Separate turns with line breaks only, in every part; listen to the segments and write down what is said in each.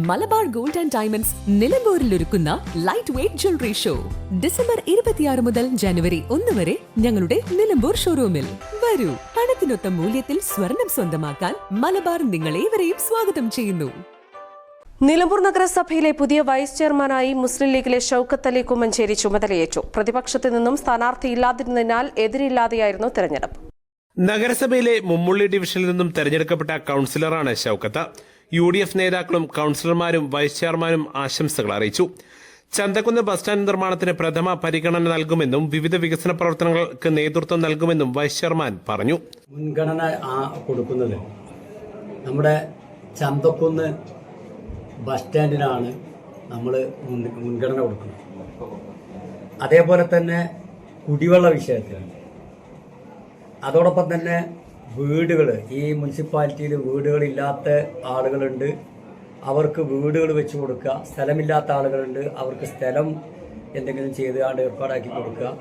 Malabar gold and diamonds നിലമ്പൂരിൽ ഒരുക്കുന്ന light weight jewellery show December 26 മുതൽ ജനുവരി 1 വരെ ഞങ്ങളുടെ നിലമ്പൂർ ഷോറൂമിൽ വരൂ. പണത്തിനൊത്ത മൂല്യത്തിൽ സ്വർണം സ്വന്തമാക്കാൻ മലബാർ നിങ്ങളേവരെയും സ്വാഗതം ചെയ്യുന്നു.
നിലമ്പൂർ നഗരസഭയിലെ പുതിയ വൈസ് ചെയർമാനായി മുസ്ലിം ലീഗിലെ ഷൌക്കത്ത് അലി കുമ്മഞ്ചേരി ചുമതലയേറ്റു. പ്രതിപക്ഷത്തു നിന്നും സ്ഥാനാർത്ഥിയില്ലാതിരുന്നതിനാൽ എതിരില്ലാതെയായിരുന്നു തെരഞ്ഞെടുപ്പ്.
നഗരസഭയിലെ മുമ്മുള്ളി ഡിവിഷനിൽ നിന്നും തെരഞ്ഞെടുക്കപ്പെട്ട കൌൺസിലറാണ് ഷൌക്കത്ത്. UDF നേതാക്കളും കൌൺസിലർമാരും വൈസ് ചെയർമാനും ആശംസകൾ അറിയിച്ചു. ചന്തക്കുന്ന് ബസ് സ്റ്റാൻഡ് നിർമ്മാണത്തിന് പ്രഥമ പരിഗണന നൽകുമെന്നും വിവിധ വികസന പ്രവർത്തനങ്ങൾക്ക് നേതൃത്വം നൽകുമെന്നും വൈസ് ചെയർമാൻ പറഞ്ഞു.
മുൻഗണന കൊടുക്കുന്നത് നമ്മുടെ ചന്തക്കുന്ന് ബസ് സ്റ്റാൻഡിനാണ് നമ്മൾ മുൻഗണന കൊടുക്കുന്നത്. അതേപോലെ തന്നെ കുടിവെള്ള വിഷയത്തിൽ, അതോടൊപ്പം തന്നെ വീടുകൾ, ഈ മുനിസിപ്പാലിറ്റിയിൽ വീടുകളില്ലാത്ത ആളുകളുണ്ട്, അവർക്ക് വീടുകൾ വെച്ച് കൊടുക്കുക. സ്ഥലമില്ലാത്ത ആളുകളുണ്ട്, അവർക്ക് സ്ഥലം എന്തെങ്കിലും ചെയ്തുകൊണ്ട് ഏർപ്പാടാക്കി കൊടുക്കുക.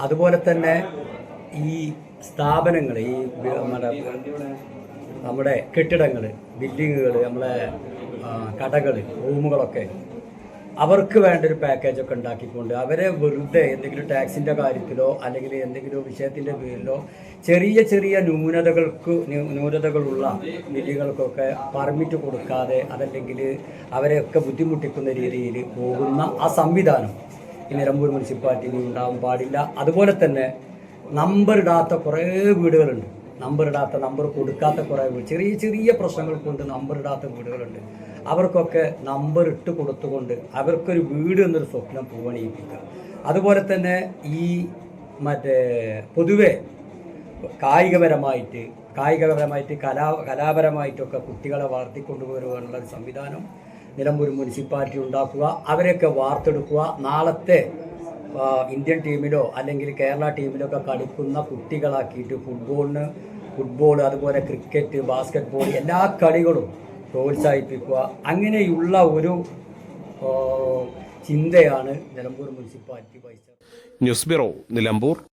അതുപോലെ തന്നെ ഈ സ്ഥാപനങ്ങൾ, ഈ നമ്മുടെ കെട്ടിടങ്ങൾ, ബിൽഡിങ്ങുകൾ, നമ്മളെ കടകൾ, റൂമുകളൊക്കെ അവർക്ക് വേണ്ട ഒരു പാക്കേജൊക്കെ ഉണ്ടാക്കിക്കൊണ്ട് അവരെ വെറുതെ എന്തെങ്കിലും ടാക്സിൻ്റെ കാര്യത്തിലോ അല്ലെങ്കിൽ എന്തെങ്കിലും വിഷയത്തിൻ്റെ പേരിലോ ചെറിയ ചെറിയ ന്യൂനതകളുള്ള ബില്ലുകൾക്കൊക്കെ പെർമിറ്റ് കൊടുക്കാതെ അതല്ലെങ്കിൽ അവരെയൊക്കെ ബുദ്ധിമുട്ടിക്കുന്ന രീതിയിൽ പോകുന്ന ആ സംവിധാനം ഈ നിലമ്പൂർ മുനിസിപ്പാലിറ്റിയിൽ ഉണ്ടാവാൻ പാടില്ല. അതുപോലെ തന്നെ നമ്പറിടാത്ത കുറേ വീടുകളുണ്ട്, നമ്പർ കൊടുക്കാത്ത കുറേ ചെറിയ ചെറിയ പ്രശ്നങ്ങൾ കൊണ്ട് നമ്പറിടാത്ത വീടുകളുണ്ട്. അവർക്കൊക്കെ നമ്പർ ഇട്ട് കൊടുത്തുകൊണ്ട് അവർക്കൊരു വീട് എന്നൊരു സ്വപ്നം പൂവണിയിപ്പിക്കുക. അതുപോലെ തന്നെ ഈ പൊതുവെ കായികപരമായിട്ട് കലാപരമായിട്ടൊക്കെ കുട്ടികളെ വളർത്തിക്കൊണ്ടുവരുവാനുള്ള ഒരു സംവിധാനം നിലമ്പൂർ മുനിസിപ്പാലിറ്റി ഉണ്ടാക്കുക. അവരെയൊക്കെ വാർത്തെടുക്കുക. നാളത്തെ ഇന്ത്യൻ ടീമിലോ അല്ലെങ്കിൽ കേരള ടീമിലോ ഒക്കെ കളിക്കുന്ന കുട്ടികളാക്കിയിട്ട് ഫുട്ബോൾ അതുപോലെ ക്രിക്കറ്റ്, ബാസ്കറ്റ് ബോൾ എല്ലാ കളികളും പ്രോത്സാഹിപ്പിക്കുക. അങ്ങനെയുള്ള ഒരു ചിന്തയാണ് Nilambur municipality vice.
News bureau, Nilambur.